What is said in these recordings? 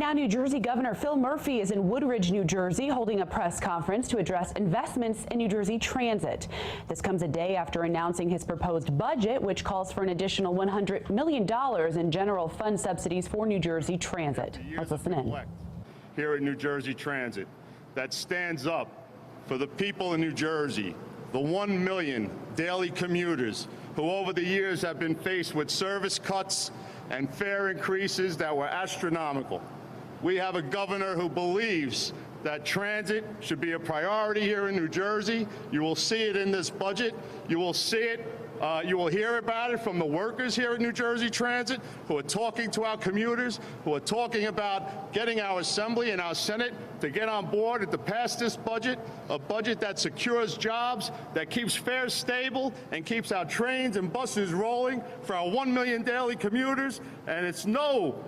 Now, New Jersey Governor Phil Murphy is in Woodridge, New Jersey, holding a press conference to address investments in New Jersey transit. This comes a day after announcing his proposed budget, which calls for an additional $100 million in general fund subsidies for New Jersey transit. Let's listen in. Here at New Jersey Transit, that stands up for the people in New Jersey, the 1 million daily commuters who over the years have been faced with service cuts and fare increases that were astronomical. We have a governor who believes that transit should be a priority here in New Jersey. You will see it in this budget. You will see it. You will hear about it from the workers here at New Jersey Transit who are talking to our commuters, who are talking about getting our Assembly and our Senate to get on board and to pass this budget, a budget that secures jobs, that keeps fares stable and keeps our trains and buses rolling for our 1 million daily commuters. And it's no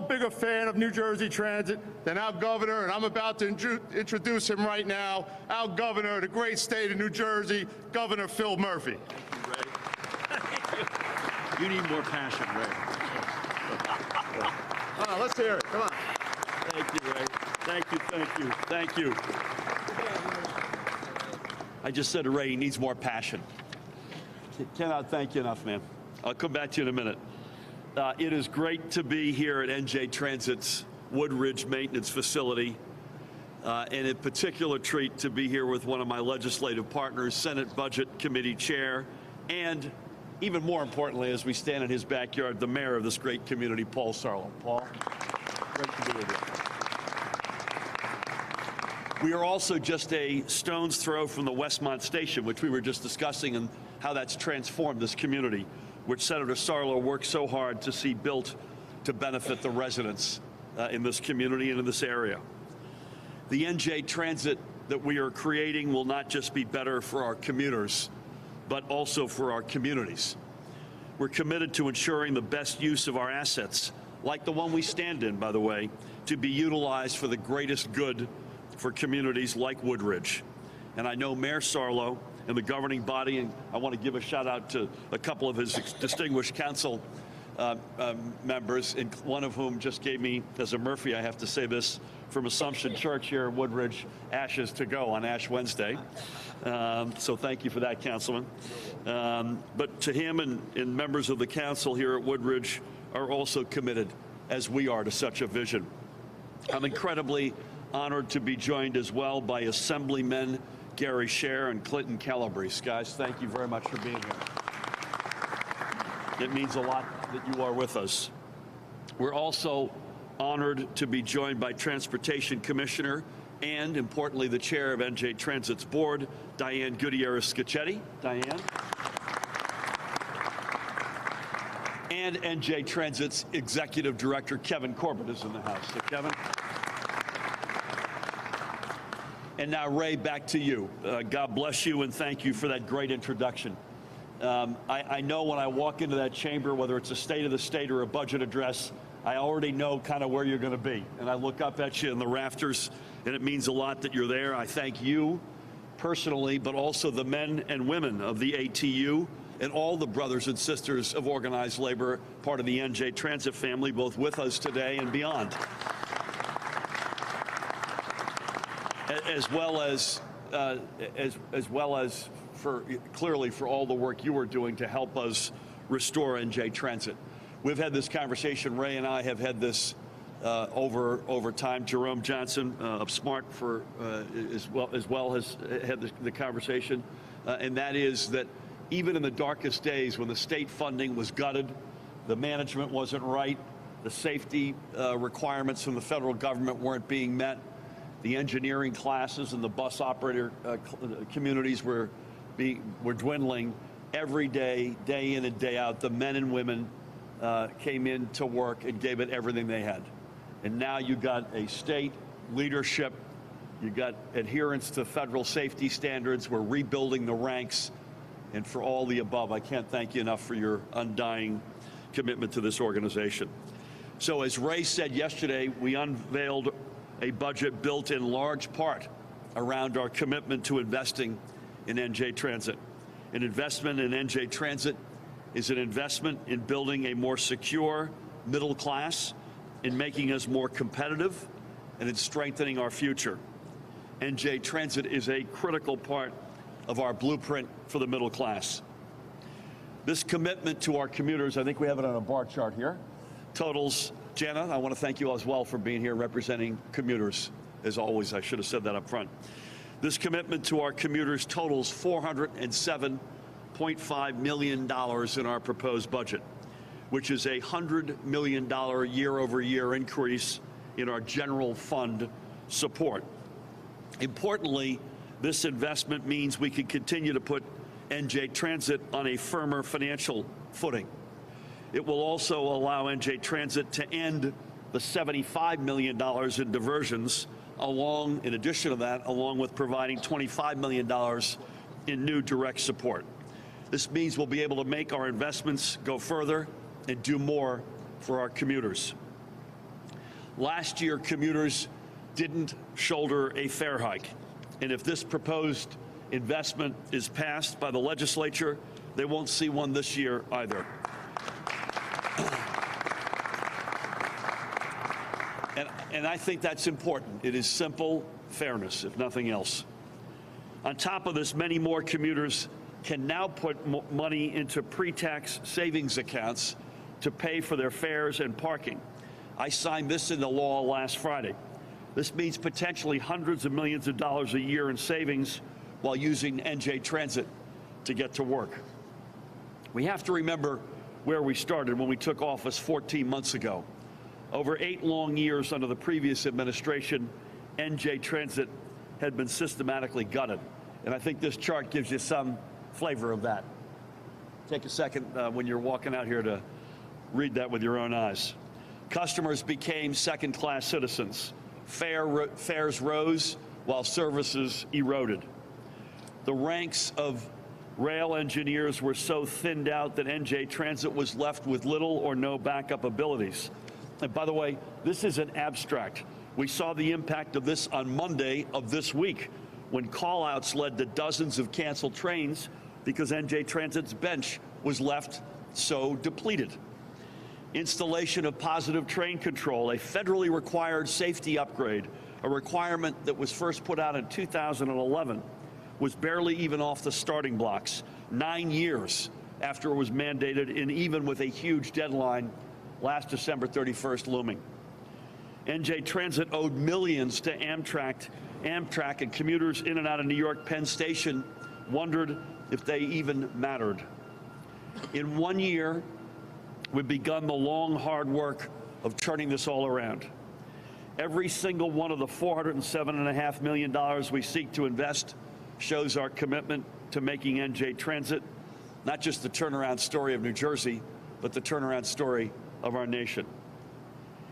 bigger fan of New Jersey Transit than our governor, and I'm about to introduce him right now, our governor of the great state of New Jersey, Governor Phil Murphy. You need more passion, Ray. Come on, let's hear it. Come on. Thank you, Ray. Thank you, thank you, thank you. I just said to Ray, he needs more passion. Cannot thank you enough, man. I'll come back to you in a minute. It is great to be here at NJ Transit's Woodridge Maintenance Facility, and a particular treat to be here with one of my legislative partners, Senate Budget Committee Chair, and even more importantly, as we stand in his backyard, the mayor of this great community, Paul Sarlo. Paul, great to be with you. We are also just a stone's throw from the Westmont Station, which we were just discussing, and how that's transformed this community, which Senator Sarlo worked so hard to see built to benefit the residents in this community and in this area. The NJ Transit that we are creating will not just be better for our commuters, but also for our communities. We're committed to ensuring the best use of our assets, like the one we stand in, by the way, to be utilized for the greatest good for communities like Woodridge. And I know Mayor Sarlo and the governing body, and I want to give a shout out to a couple of his distinguished council members, and one of whom just gave me, as a Murphy, I have to say this, from Assumption Church here in Woodridge, ashes to go on Ash Wednesday. So thank you for that, Councilman. But to him and members of the council here at Woodridge are also committed, as we are, to such a vision. I'm incredibly honored to be joined as well by Assemblymen Gary Scher and Clinton Calabrese. Guys, thank you very much for being here. It means a lot that you are with us. We're also honored to be joined by Transportation Commissioner and, importantly, the chair of NJ Transit's board, Diane Gutierrez-Scacchetti. Diane. And NJ Transit's executive director, Kevin Corbett, is in the house. So, Kevin. And now, Ray, back to you. God bless you and thank you for that great introduction. I know when I walk into that chamber, whether it's a State of the State or a budget address, I already know kind of where you're going to be. And I look up at you in the rafters, and it means a lot that you're there. I thank you personally, but also the men and women of the ATU and all the brothers and sisters of organized labor, part of the NJ Transit family, both with us today and beyond. As well as clearly for all the work you are doing to help us restore NJ Transit. We've had this conversation, Ray and I have had this over time. Jerome Johnson of SMART as well has had the conversation, and that is that even in the darkest days when the state funding was gutted, the management wasn't right, the safety requirements from the federal government weren't being met, the engineering classes and the bus operator communities were dwindling. Every day, day in and day out, the men and women came in to work and gave it everything they had. And now you got a state leadership, you got adherence to federal safety standards, we're rebuilding the ranks, and for all the above, I can't thank you enough for your undying commitment to this organization. So as Ray said yesterday, we unveiled a budget built in large part around our commitment to investing in NJ Transit. An investment in NJ Transit is an investment in building a more secure middle class, in making us more competitive and in strengthening our future. NJ Transit is a critical part of our blueprint for the middle class. This commitment to our commuters, I think we have it on a bar chart here, totals, Jana, I want to thank you as well for being here representing commuters. As always, I should have said that up front. This commitment to our commuters totals $407.5 million in our proposed budget, which is a $100 million year-over-year increase in our general fund support. Importantly, this investment means we can continue to put NJ Transit on a firmer financial footing. It will also allow NJ Transit to end the $75 million in diversions, in addition to that, along with providing $25 million in new direct support. This means we'll be able to make our investments go further and do more for our commuters. Last year, commuters didn't shoulder a fare hike, and if this proposed investment is passed by the legislature, they won't see one this year either. And I think that's important. It is simple fairness, if nothing else. On top of this, many more commuters can now put money into pre-tax savings accounts to pay for their fares and parking. I signed this into law last Friday. This means potentially hundreds of millions of dollars a year in savings while using NJ Transit to get to work. We have to remember where we started when we took office 14 months ago. Over 8 long years under the previous administration, NJ Transit had been systematically gutted. And I think this chart gives you some flavor of that. Take a second when you're walking out here to read that with your own eyes. Customers became second-class citizens. Fares rose while services eroded. The ranks of rail engineers were so thinned out that NJ Transit was left with little or no backup abilities. And by the way, this isn't abstract. We saw the impact of this on Monday of this week when call-outs led to dozens of canceled trains because NJ Transit's bench was left so depleted. Installation of positive train control, a federally required safety upgrade, a requirement that was first put out in 2011, was barely even off the starting blocks 9 years after it was mandated, and even with a huge deadline last December 31st looming. NJ Transit owed millions to Amtrak, and commuters in and out of New York Penn Station wondered if they even mattered. In 1 year, we've begun the long, hard work of turning this all around. Every single one of the $407.5 million we seek to invest shows our commitment to making NJ Transit not just the turnaround story of New Jersey, but the turnaround story of our nation.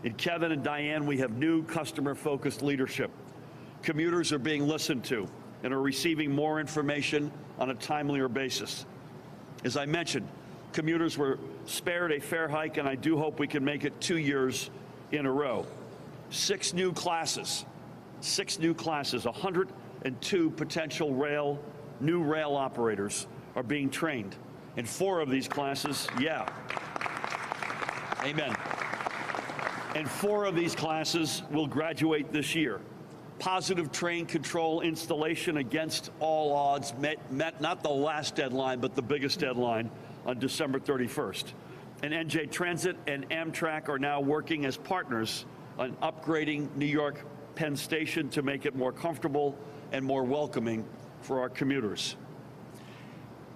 In Kevin and Diane, we have new customer-focused leadership. Commuters are being listened to and are receiving more information on a timelier basis. As I mentioned, commuters were spared a fare hike, and I do hope we can make it 2 years in a row. 6 new classes, 102 potential new rail operators are being trained. And 4 of these classes, amen. And 4 of these classes will graduate this year. Positive train control installation against all odds met not the last deadline, but the biggest deadline on December 31st. And NJ Transit and Amtrak are now working as partners on upgrading New York Penn Station to make it more comfortable and more welcoming for our commuters.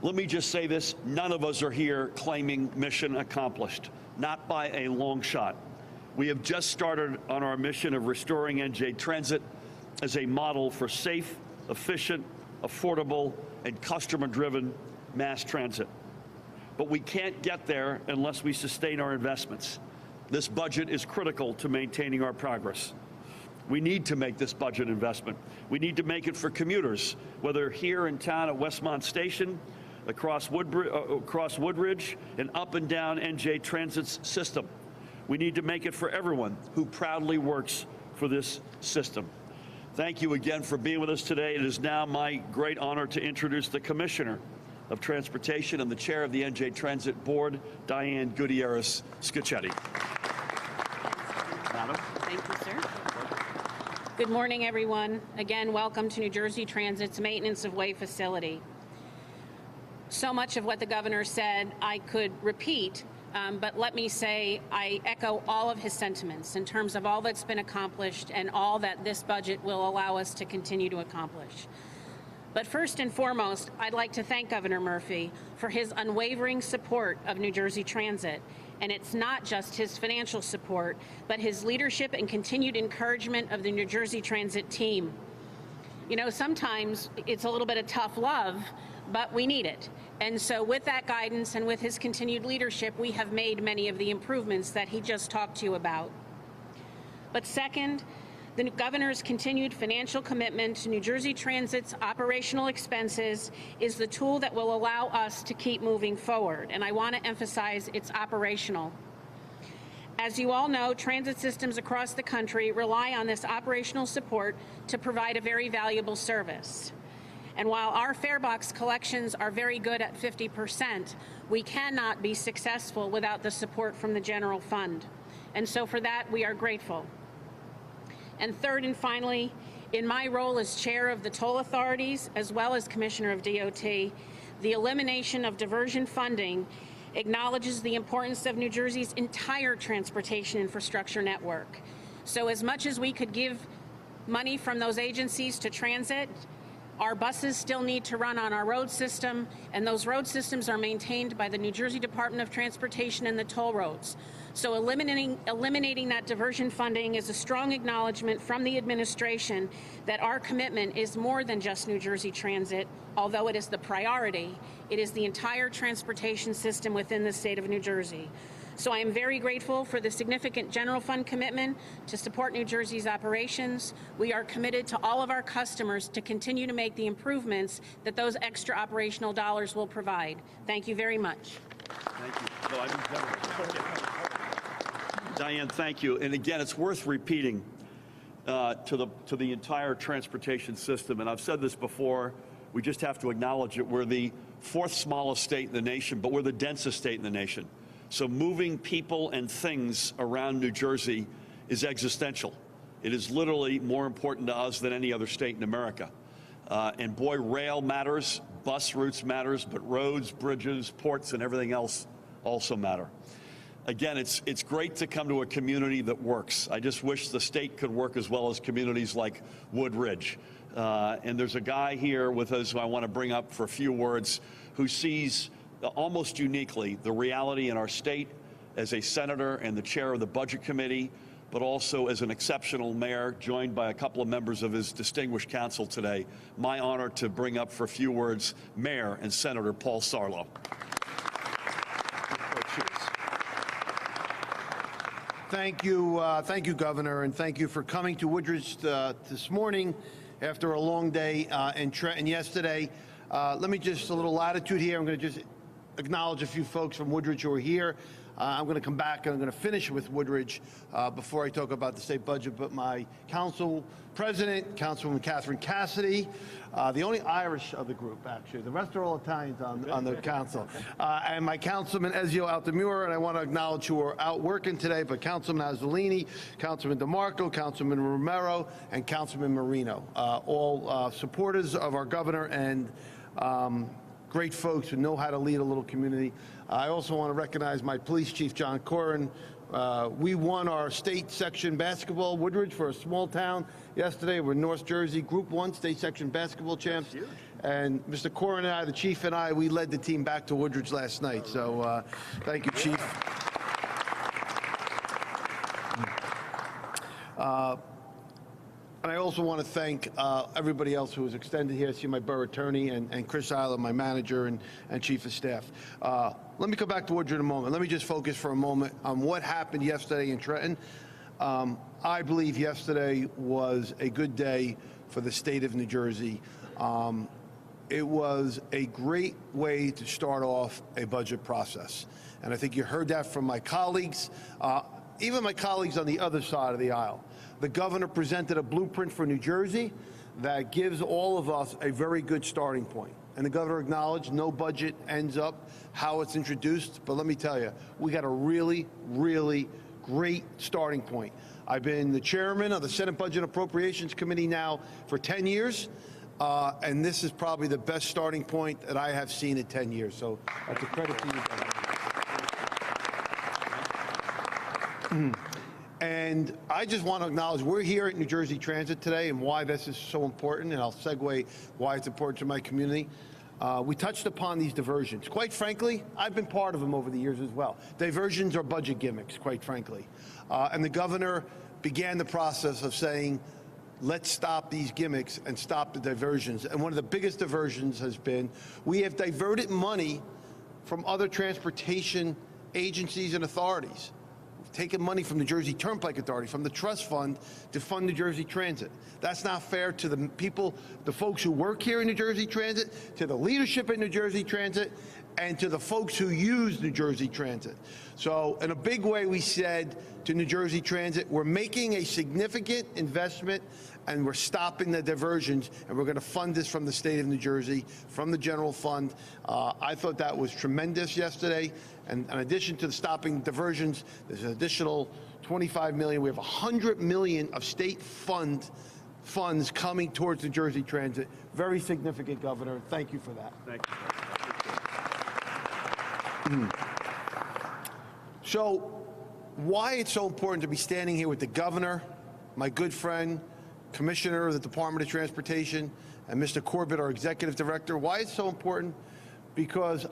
Let me just say this, none of us are here claiming mission accomplished, not by a long shot. We have just started on our mission of restoring NJ Transit as a model for safe, efficient, affordable, and customer-driven mass transit. But we can't get there unless we sustain our investments. This budget is critical to maintaining our progress. We need to make this budget investment. We need to make it for commuters, whether here in town at Westmont Station, across Woodridge, and up and down NJ Transit's system. We need to make it for everyone who proudly works for this system. Thank you again for being with us today. It is now my great honor to introduce the Commissioner of Transportation and the Chair of the NJ Transit Board, Diane Gutierrez-Scicchetti. Thank you, sir. Good morning, everyone. Again, welcome to New Jersey Transit's Maintenance of Way facility. So much of what the governor said I could repeat, but let me say I echo all of his sentiments in terms of all that's been accomplished and all that this budget will allow us to continue to accomplish. But first and foremost, I'd like to thank Governor Murphy for his unwavering support of New Jersey Transit. And it's not just his financial support, but his leadership and continued encouragement of the New Jersey Transit team. You know, sometimes it's a little bit of tough love, but we need it. And so with that guidance and with his continued leadership, we have made many of the improvements that he just talked to you about. But second, the governor's continued financial commitment to New Jersey Transit's operational expenses is the tool that will allow us to keep moving forward. And I want to emphasize it's operational. As you all know, transit systems across the country rely on this operational support to provide a very valuable service. And while our fare box collections are very good at 50%, we cannot be successful without the support from the general fund. And so for that, we are grateful. And third and finally, in my role as chair of the toll authorities, as well as commissioner of DOT, the elimination of diversion funding acknowledges the importance of New Jersey's entire transportation infrastructure network. So as much as we could give money from those agencies to transit, our buses still need to run on our road system, and those road systems are maintained by the New Jersey Department of Transportation and the toll roads. So eliminating that diversion funding is a strong acknowledgement from the administration that our commitment is more than just New Jersey Transit, although it is the priority. It is the entire transportation system within the state of New Jersey. So I am very grateful for the significant general fund commitment to support New Jersey's operations. We are committed to all of our customers to continue to make the improvements that those extra operational dollars will provide. Thank you very much. Thank you. Diane, thank you. And again, it's worth repeating to the entire transportation system. And I've said this before, we just have to acknowledge it. We're the fourth smallest state in the nation, but we're the densest state in the nation. So moving people and things around New Jersey is existential. It is literally more important to us than any other state in America. And boy, rail matters, bus routes matters, but roads, bridges, ports, and everything else also matter. Again, it's great to come to a community that works. I just wish the state could work as well as communities like Woodridge. And there's a guy here with us who I want to bring up for a few words who sees almost uniquely the reality in our state as a senator and the chair of the Budget Committee, but also as an exceptional mayor, joined by a couple of members of his distinguished council today. My honor to bring up for a few words Mayor and Senator Paul Sarlo. Thank you, Governor, and thank you for coming to Woodridge this morning after a long day in Trenton yesterday. Let me just a little latitude here. I'm going to just acknowledge a few folks from Woodridge who are here. I'm going to come back and I'm going to finish with Woodridge before I talk about the state budget. But my council president, Councilwoman Catherine Cassidy, the only Irish of the group, actually. The rest are all Italians on the council. And my Councilman Ezio Altamura, and I want to acknowledge who are out working today, but Councilman Azzolini, Councilman DeMarco, Councilman Romero, and Councilman Marino, all supporters of our governor and great folks who know how to lead a little community. I also want to recognize my police chief, John Corrin. We won our state section basketball, Woodridge, for a small town yesterday. We're North Jersey Group 1 state section basketball champs. And Mr. Corrin and I, the chief and I, we led the team back to Woodridge last night. So thank you, chief. And I also want to thank everybody else who was extended here. I see my borough attorney and Chris Island, my manager and chief of staff. Let me come back to Woodridge in a moment. Let me just focus for a moment on what happened yesterday in Trenton. I believe yesterday was a good day for the state of New Jersey. It was a great way to start off a budget process. And I think you heard that from my colleagues, even my colleagues on the other side of the aisle. The governor presented a blueprint for New Jersey that gives all of us a very good starting point. And the governor acknowledged no budget ends up how it's introduced. But let me tell you, we got a really, really great starting point. I've been the chairman of the Senate Budget Appropriations Committee now for 10 years, and this is probably the best starting point that I have seen in 10 years. So that's a credit to you, Governor. And I just want to acknowledge we're here at New Jersey Transit today and why this is so important, and I'll segue why it's important to my community. We touched upon these diversions. Quite frankly, I've been part of them over the years as well. Diversions are budget gimmicks, quite frankly. And the governor began the process of saying, let's stop these gimmicks and stop the diversions. And one of the biggest diversions has been we have diverted money from other transportation agencies and authorities. Taking money from the Jersey Turnpike Authority, from the trust fund, to fund New Jersey Transit. That's not fair to the people, the folks who work here in New Jersey Transit, to the leadership in New Jersey Transit, and to the folks who use New Jersey Transit. So in a big way, we said to New Jersey Transit, we're making a significant investment and we're stopping the diversions, and we're going to fund this from the state of New Jersey, from the general fund. I thought that was tremendous yesterday. And in addition to the stopping diversions, there's an additional $25 million. We have $100 million of state funds coming towards New Jersey Transit. Very significant, Governor. Thank you for that. Thank you. So why it's so important to be standing here with the governor, my good friend, Commissioner of the Department of Transportation, and Mr. Corbett, our Executive Director. Why it's so important? Because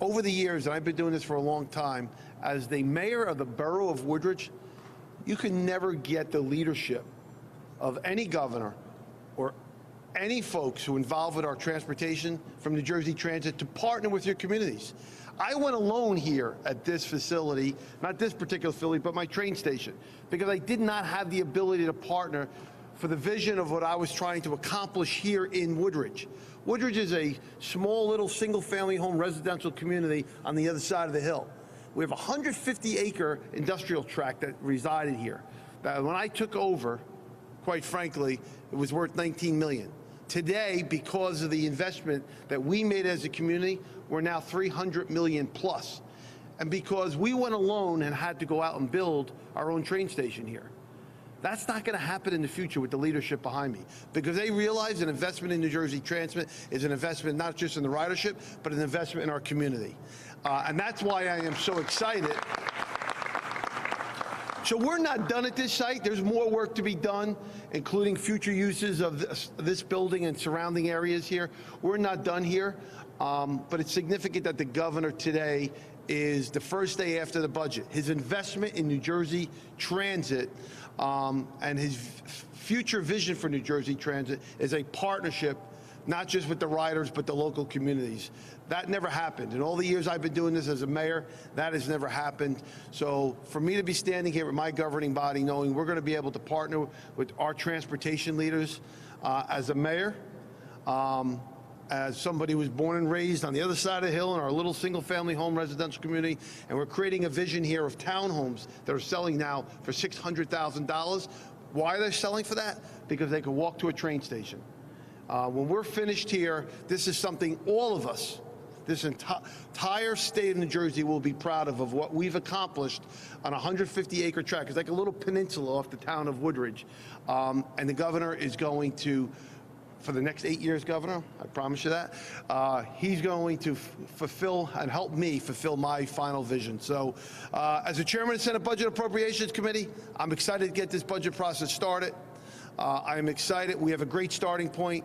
over the years, and I've been doing this for a long time, as the mayor of the borough of Woodridge, you can never get the leadership of any governor or any folks who involved with our transportation from New Jersey Transit to partner with your communities. I went alone here at this facility, not this particular facility, but my train station, because I did not have the ability to partner for the vision of what I was trying to accomplish here in Woodridge. Woodridge is a small little single-family home residential community on the other side of the hill. We have a 150-acre industrial tract that resided here. That when I took over, quite frankly, it was worth $19 million. Today, because of the investment that we made as a community, we're now $300 million plus. And because we went alone and had to go out and build our own train station here. That's not going to happen in the future with the leadership behind me, because they realize an investment in New Jersey Transit is an investment not just in the ridership, but an investment in our community. And that's why I am so excited. So we're not done at this site. There's more work to be done, including future uses of this building and surrounding areas here. We're not done here, but it's significant that the governor today is the first day after the budget. His investment in New Jersey Transit and his future vision for New Jersey Transit is a partnership, not just with the riders, but the local communities. That never happened. In all the years I've been doing this as a mayor, that has never happened. So for me to be standing here with my governing body, knowing we're going to be able to partner with our transportation leaders as a mayor, as somebody who was born and raised on the other side of the hill in our little single-family home residential community, and we're creating a vision here of townhomes that are selling now for $600,000. Why are they selling for that? Because they can walk to a train station. When we're finished here, this is something all of us, this entire state of New Jersey, will be proud of what we've accomplished on a 150-acre tract. It's like a little peninsula off the town of Woodridge. And the governor is going to, for the next 8 years, Governor, I promise you that, he's going to fulfill and help me fulfill my final vision. So as the chairman of the Senate Budget Appropriations Committee, I'm excited to get this budget process started. I am excited. We have a great starting point.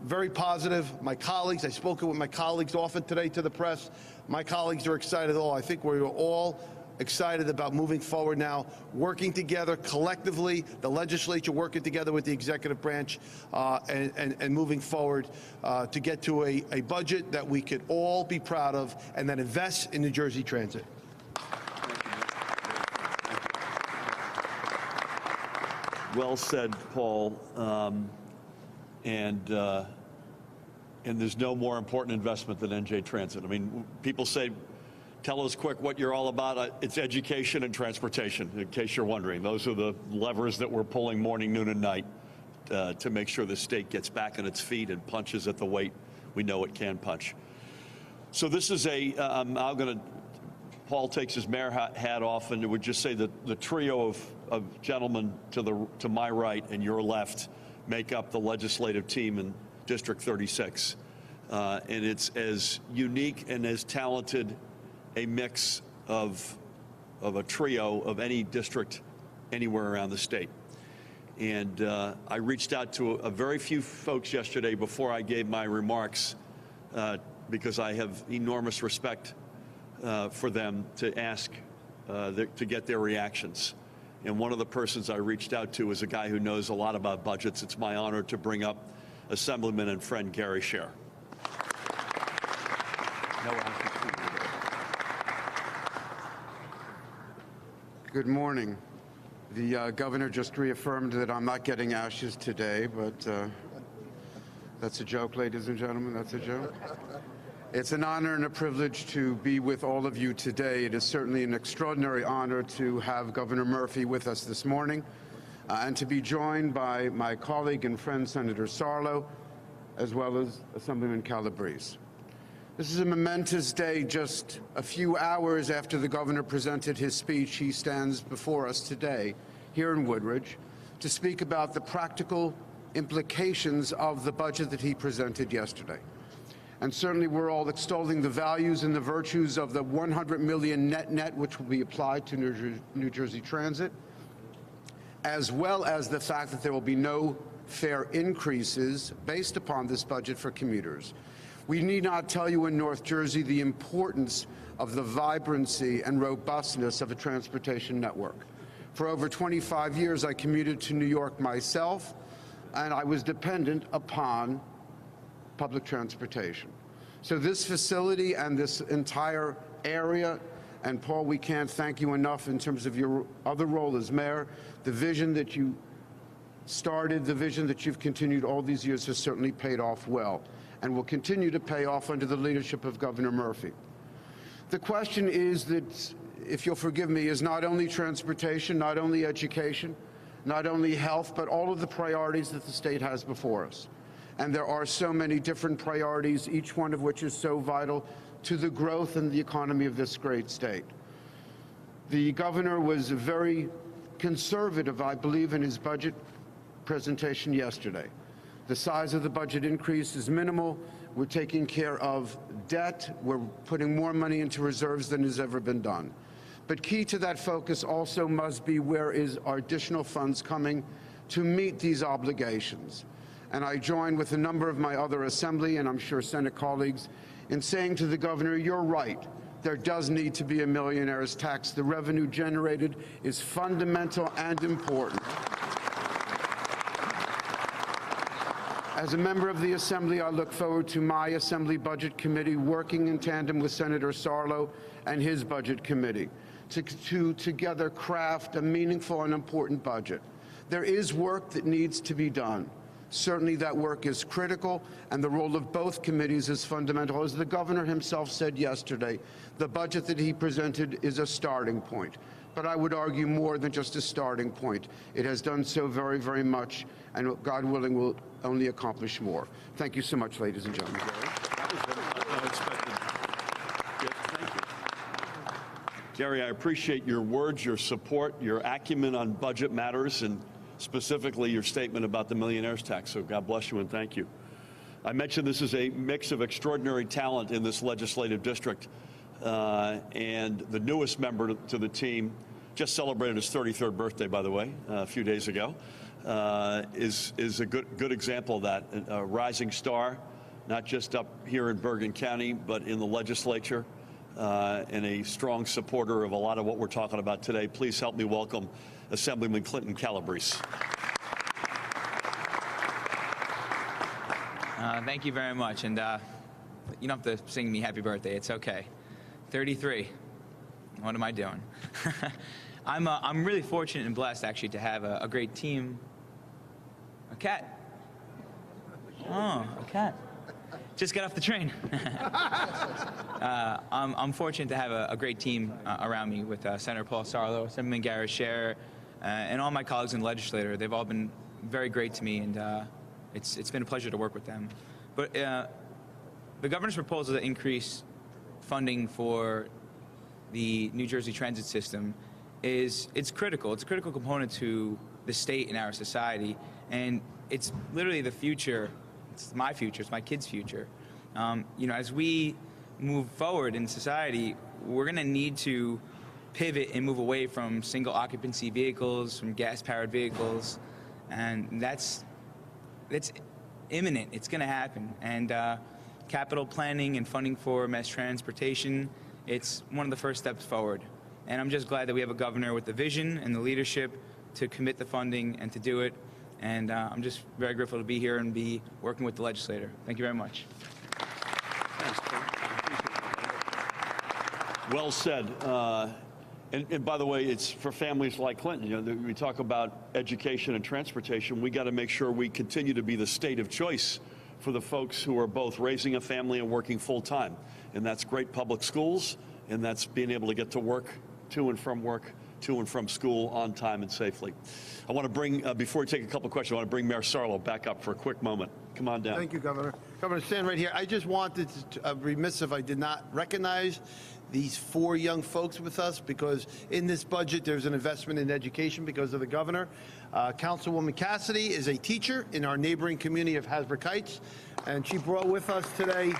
Very positive. My colleagues, I've spoken with my colleagues often today to the press. My colleagues are excited. I think we're all excited about moving forward now, working together collectively, the legislature working together with the executive branch, and moving forward to get to a budget that we could all be proud of and that invests in New Jersey Transit. Well said, Paul. And there's no more important investment than NJ Transit. I mean, people say, tell us quick what you're all about. It's education and transportation, in case you're wondering. Those are the levers that we're pulling morning, noon, and night to make sure the state gets back on its feet and punches at the weight we know it can punch. So this is I'm going to Paul takes his mayor hat off, and it would just say that the trio of gentlemen to my right and your left make up the legislative team in District 36. And it's as unique and as talented a mix of a trio of any district anywhere around the state. And I reached out to a very few folks yesterday before I gave my remarks because I have enormous respect for them to ask to get their reactions. And one of the persons I reached out to is a guy who knows a lot about budgets. It's my honor to bring up Assemblyman and friend Gary Scher. Good morning. The governor just reaffirmed that I'm not getting ashes today, but that's a joke, ladies and gentlemen. That's a joke. It's an honor and a privilege to be with all of you today. It is certainly an extraordinary honor to have Governor Murphy with us this morning and to be joined by my colleague and friend, Senator Sarlo, as well as Assemblyman Calabrese. This is a momentous day. Just a few hours after the governor presented his speech, he stands before us today here in Woodridge to speak about the practical implications of the budget that he presented yesterday. And certainly we're all extolling the values and the virtues of the $100 million net which will be applied to New Jersey Transit, as well as the fact that there will be no fare increases based upon this budget for commuters. We need not tell you in North Jersey the importance of the vibrancy and robustness of a transportation network. For over 25 years, I commuted to New York myself, and I was dependent upon public transportation. So this facility and this entire area, and Paul, we can't thank you enough in terms of your other role as mayor. The vision that you started, the vision that you've continued all these years has certainly paid off well and will continue to pay off under the leadership of Governor Murphy. The question is that, if you'll forgive me, is not only transportation, not only education, not only health, but all of the priorities that the state has before us. And there are so many different priorities, each one of which is so vital to the growth and the economy of this great state. The governor was very conservative, I believe, in his budget presentation yesterday. The size of the budget increase is minimal. We're taking care of debt. We're putting more money into reserves than has ever been done. But key to that focus also must be where is our additional funds coming to meet these obligations. And I join with a number of my other Assembly and I'm sure Senate colleagues in saying to the governor, you're right. There does need to be a millionaire's tax. The revenue generated is fundamental and important. As a member of the Assembly, I look forward to my Assembly Budget Committee working in tandem with Senator Sarlo and his Budget Committee to together craft a meaningful and important budget. There is work that needs to be done. Certainly that work is critical, and the role of both committees is fundamental. As the governor himself said yesterday, the budget that he presented is a starting point. But I would argue more than just a starting point. It has done so very, very much, and God willing will only accomplish more. Thank you so much, ladies and gentlemen. That was very unexpected. Yes, thank you. Gary, I appreciate your words, your support, your acumen on budget matters, and specifically your statement about the millionaire's tax. So God bless you and thank you. I mentioned this is a mix of extraordinary talent in this legislative district. And the newest member to the team just celebrated his 33rd birthday, by the way, a few days ago, is a good example of that. A rising star, not just up here in Bergen County, but in the legislature, and a strong supporter of a lot of what we're talking about today. Please help me welcome Assemblyman Clinton Calabrese. Thank you very much. And you don't have to sing me happy birthday. It's okay. 33. What am I doing? I'm really fortunate and blessed, actually, to have a great team. A cat. Oh, a cat. Just got off the train. I'm fortunate to have a great team around me with Senator Paul Sarlo, Assemblyman Gary Scher, and all my colleagues in the legislature. They've all been very great to me, and it's been a pleasure to work with them. But the governor's proposal to increase funding for the New Jersey transit system it's critical. It's a critical component to the state and our society, and it's literally the future. It's my future. It's my kids' future. As we move forward in society, we're going to need to pivot and move away from single occupancy vehicles, from gas-powered vehicles, and that's imminent. It's going to happen. And capital planning and funding for mass transportation, it's one of the first steps forward. And I'm just glad that we have a governor with the vision and the leadership to commit the funding and to do it. And I'm just very grateful to be here and be working with the legislator. Thank you very much. Well said. And by the way, it's for families like Clinton. We talk about education and transportation. We got to make sure we continue to be the state of choice for the folks who are both raising a family and working full time. And that's great public schools, and that's being able to get to work, to and from school on time and safely. I want to bring, before we take a couple of questions, I want to bring Mayor Sarlo back up for a quick moment. Come on down. Thank you, Governor. Governor, stand right here. I just wanted to remiss if I did not recognize these 4 young folks with us, because in this budget there's an investment in education because of the governor. Councilwoman Cassidy is a teacher in our neighboring community of Hasbrook Heights, and she brought with us today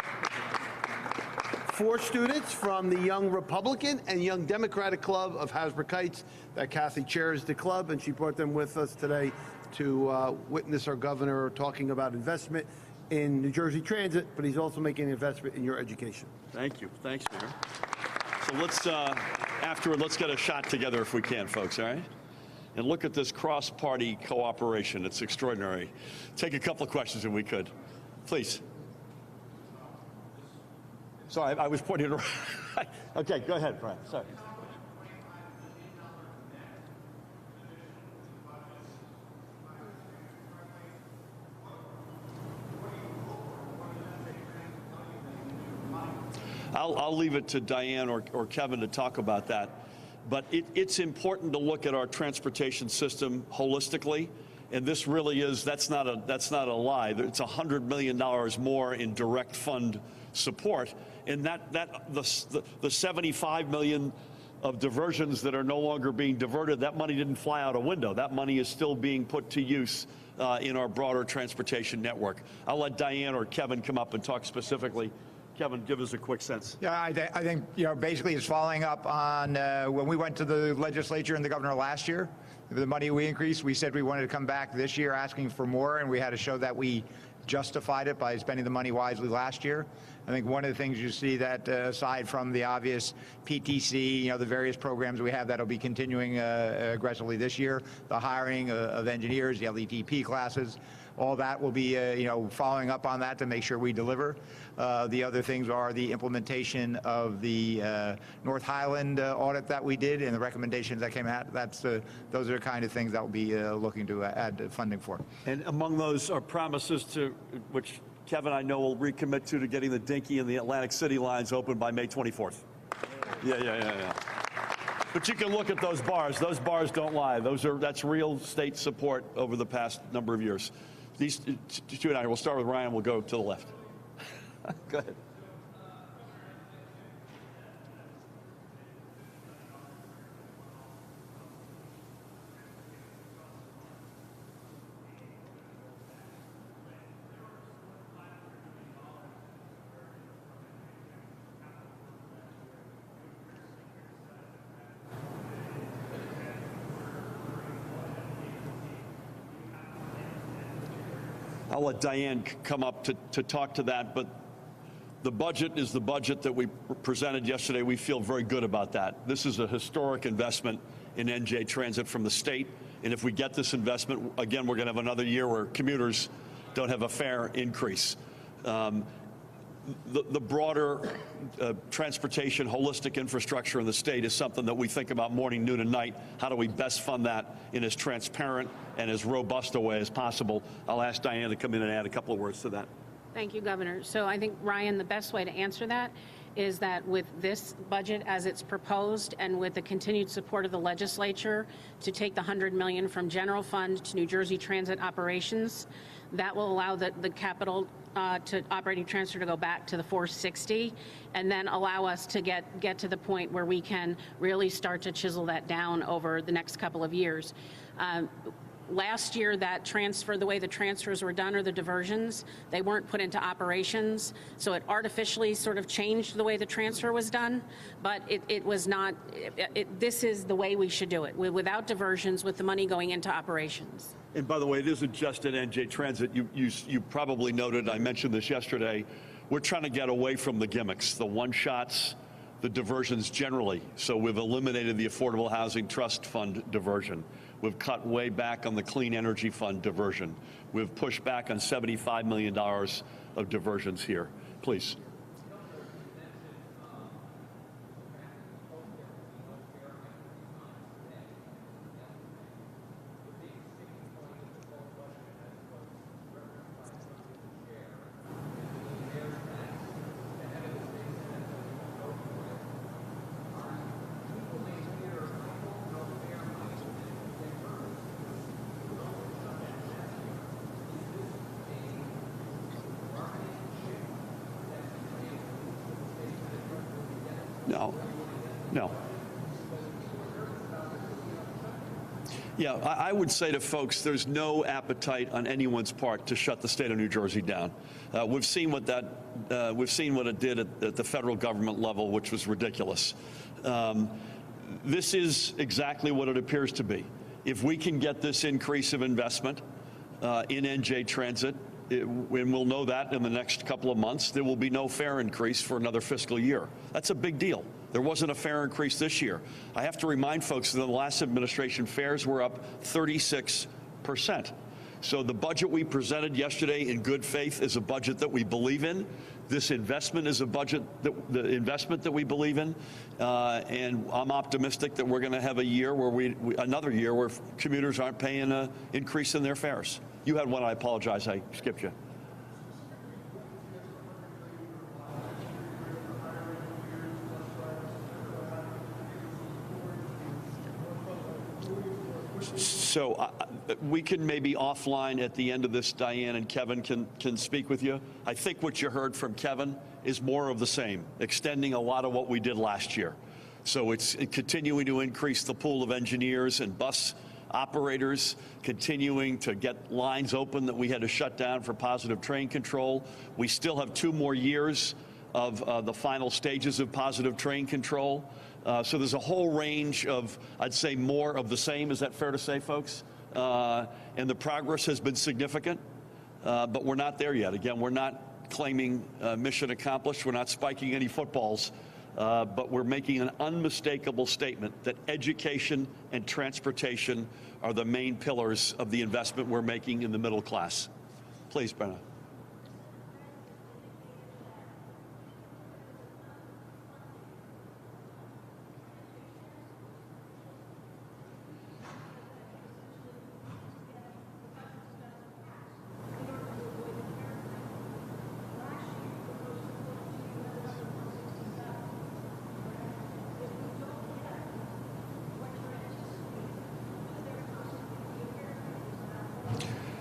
4 students from the Young Republican and Young Democratic Club of Hasbrook Heights. That Kathy chairs the club, and she brought them with us today to witness our governor talking about investment in New Jersey Transit, but he's also making an investment in your education. Thank you. Thanks, Mayor. So let's, afterward, let's get a shot together if we can, folks, all right? And look at this cross-party cooperation. It's extraordinary. Take a couple of questions if we could. Please. Sorry, I was pointing it right. Okay, go ahead, Brian. Sorry. I'll leave it to Diane or Kevin to talk about that. But it's important to look at our transportation system holistically. And this really is, that's not a lie. It's $100 million more in direct fund support. And the 75 million of diversions that are no longer being diverted, that money didn't fly out a window. That money is still being put to use in our broader transportation network. I'll let Diane or Kevin come up and talk specifically. Kevin, give us a quick sense. Yeah, I think, basically it's following up on when we went to the legislature and the governor last year, the money we increased, we said we wanted to come back this year asking for more, and we had to show that we justified it by spending the money wisely last year. I think one of the things you see that aside from the obvious PTC, the various programs we have that'll be continuing aggressively this year, the hiring of engineers, the LETP classes, all that will be, following up on that to make sure we deliver. The other things are the implementation of the North Highland audit that we did and the recommendations that came out. Those are the kind of things that we'll be looking to add funding for. And among those are promises to, which Kevin, I know, will recommit to getting the Dinky and the Atlantic City lines open by May 24th. Yeah. But you can look at those bars. Those bars don't lie. That's real state support over the past number of years. These two and I, we'll start with Ryan, we'll go to the left. Go ahead. I'll let Diane come up to talk to that, but the budget is the budget that we presented yesterday. We feel very good about that. This is a historic investment in NJ Transit from the state, and if we get this investment, again, we're going to have another year where commuters don't have a fare increase. The broader transportation, holistic infrastructure in the state is something that we think about morning, noon, and night. How do we best fund that in as transparent and as robust a way as possible? I'll ask Diane to come in and add a couple of words to that. Thank you, Governor. So I think, Ryan, the best way to answer that is that with this budget as it's proposed and with the continued support of the legislature to take the $100 million from general fund to New Jersey Transit operations, that will allow the capital to operating transfer to go back to the 460 and then allow us to get to the point where we can really start to chisel that down over the next couple of years. Last year, that transfer, the way the transfers were done or the diversions, they weren't put into operations, so it artificially sort of changed the way the transfer was done, but it was not, this is the way we should do it, without diversions, with the money going into operations. And by the way, it isn't just at NJ Transit. You probably noted, I mentioned this yesterday, we're trying to get away from the gimmicks, the one-shots, the diversions generally. So we've eliminated the Affordable Housing Trust Fund diversion. We've cut way back on the Clean Energy Fund diversion. We've pushed back on $75 million of diversions here. Please. No. Yeah, I would say to folks, there's no appetite on anyone's part to shut the state of New Jersey down. We've seen what it did at the federal government level, which was ridiculous. This is exactly what it appears to be. If we can get this increase of investment in NJ Transit, and we'll know that in the next couple of months, there will be no fare increase for another fiscal year. That's a big deal. There wasn't a fare increase this year. I have to remind folks that in the last administration, fares were up 36%. So the budget we presented yesterday in good faith is a budget that we believe in. This investment is a budget, the investment that we believe in. And I'm optimistic that we're going to have a year where another year where commuters aren't paying an increase in their fares. You had one, I apologize, I skipped you. So we can maybe offline at the end of this, Diane and Kevin can speak with you. I think what you heard from Kevin is more of the same, extending a lot of what we did last year. So it's continuing to increase the pool of engineers and bus operators, continuing to get lines open that we had to shut down for positive train control. We still have 2 more years of the final stages of positive train control. So there's a whole range of, I'd say, more of the same. Is that fair to say, folks? And the progress has been significant, but we're not there yet. Again, we're not claiming mission accomplished. We're not spiking any footballs, but we're making an unmistakable statement that education and transportation are the main pillars of the investment we're making in the middle class. Please, Brenna.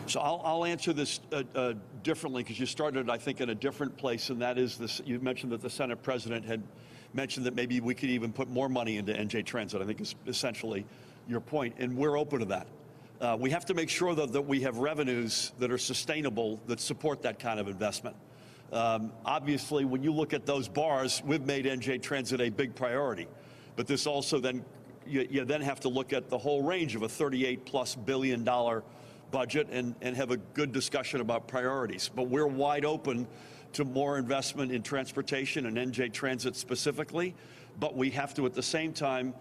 So I'll answer this differently because you started, I think, in a different place, and that is this. You mentioned that the Senate President had mentioned that maybe we could even put more money into NJ Transit. I think is essentially your point, and we're open to that. We have to make sure, though, that we have revenues that are sustainable that support that kind of investment. Obviously, when you look at those bars, we've made NJ Transit a big priority, but this also then you then have to look at the whole range of a $38+ billion budget and have a good discussion about priorities. But we're wide open to more investment in transportation and NJ Transit specifically. But we have to, at the same time,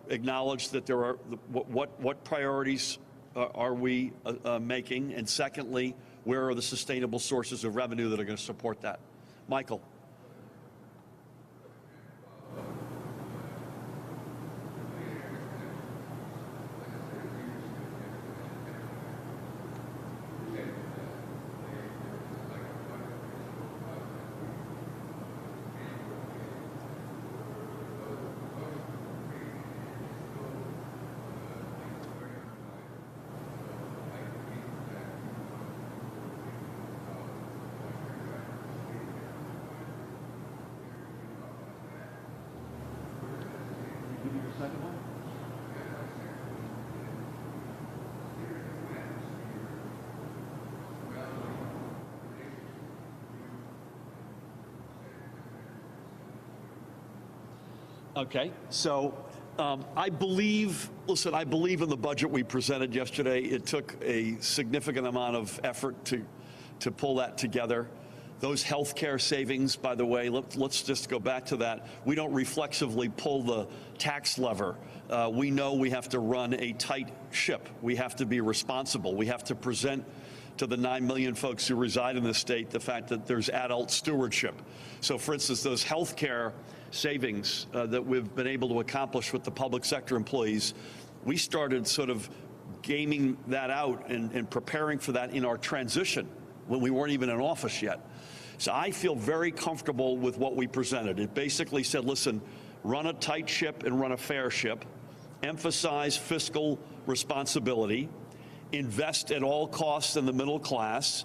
acknowledge that there are what priorities are we making, and secondly, where are the sustainable sources of revenue that are going to support that? Michael. Okay, so I believe in the budget we presented yesterday. It took a significant amount of effort to pull that together. Those healthcare savings, by the way, let's just go back to that. We don't reflexively pull the tax lever. We know we have to run a tight ship. We have to be responsible. We have to present to the 9 million folks who reside in this state the fact that there's adult stewardship. So, for instance, those healthcare savings that we've been able to accomplish with the public sector employees, we started sort of gaming that out and preparing for that in our transition when we weren't even in office yet. So I feel very comfortable with what we presented. It basically said, listen, run a tight ship and run a fair ship, emphasize fiscal responsibility, invest at all costs in the middle class,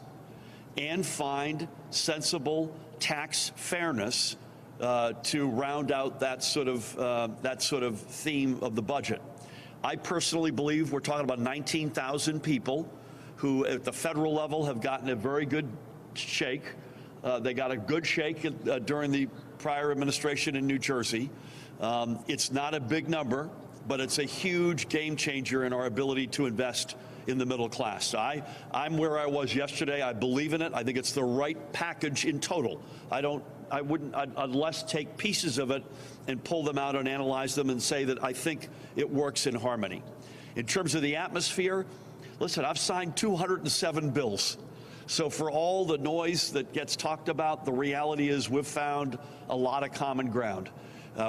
and find sensible tax fairness to round out that sort of theme of the budget. I personally believe we're talking about 19,000 people who at the federal level have gotten a very good shake. They got a good shake during the prior administration in New Jersey. It's not a big number, but it's a huge game changer in our ability to invest in the middle class. So I'm where I was yesterday. I believe in it. I think it's the right package in total. I'd less take pieces of it and pull them out and analyze them and say that I think it works in harmony. In terms of the atmosphere, listen, I've signed 207 bills. So for all the noise that gets talked about, the reality is we've found a lot of common ground.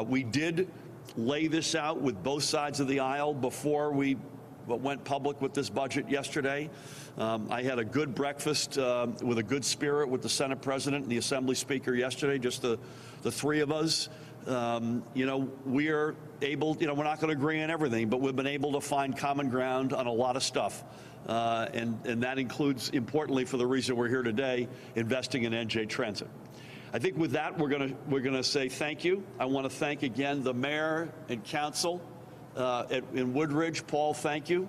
We did lay this out with both sides of the aisle before we went public with this budget yesterday. I had a good breakfast with a good spirit with the Senate President and the Assembly Speaker yesterday, just the three of us. We're able, we're not going to agree on everything, but we've been able to find common ground on a lot of stuff. And that includes, importantly, for the reason we're here today, investing in NJ Transit. I think with that, we're going to say thank you. I want to thank again the mayor and council in Woodridge. Paul, thank you,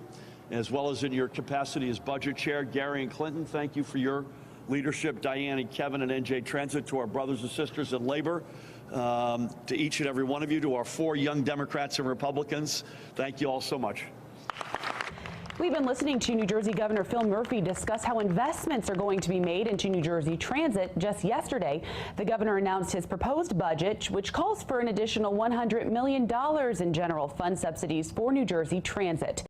as well as in your capacity as budget chair. Gary and Clinton, thank you for your leadership. Diane and Kevin and NJ Transit, to our brothers and sisters in labor, to each and every one of you, to our 4 young Democrats and Republicans, thank you all so much. We've been listening to New Jersey Governor Phil Murphy discuss how investments are going to be made into New Jersey Transit. Just yesterday, the governor announced his proposed budget, which calls for an additional $100 million in general fund subsidies for New Jersey Transit.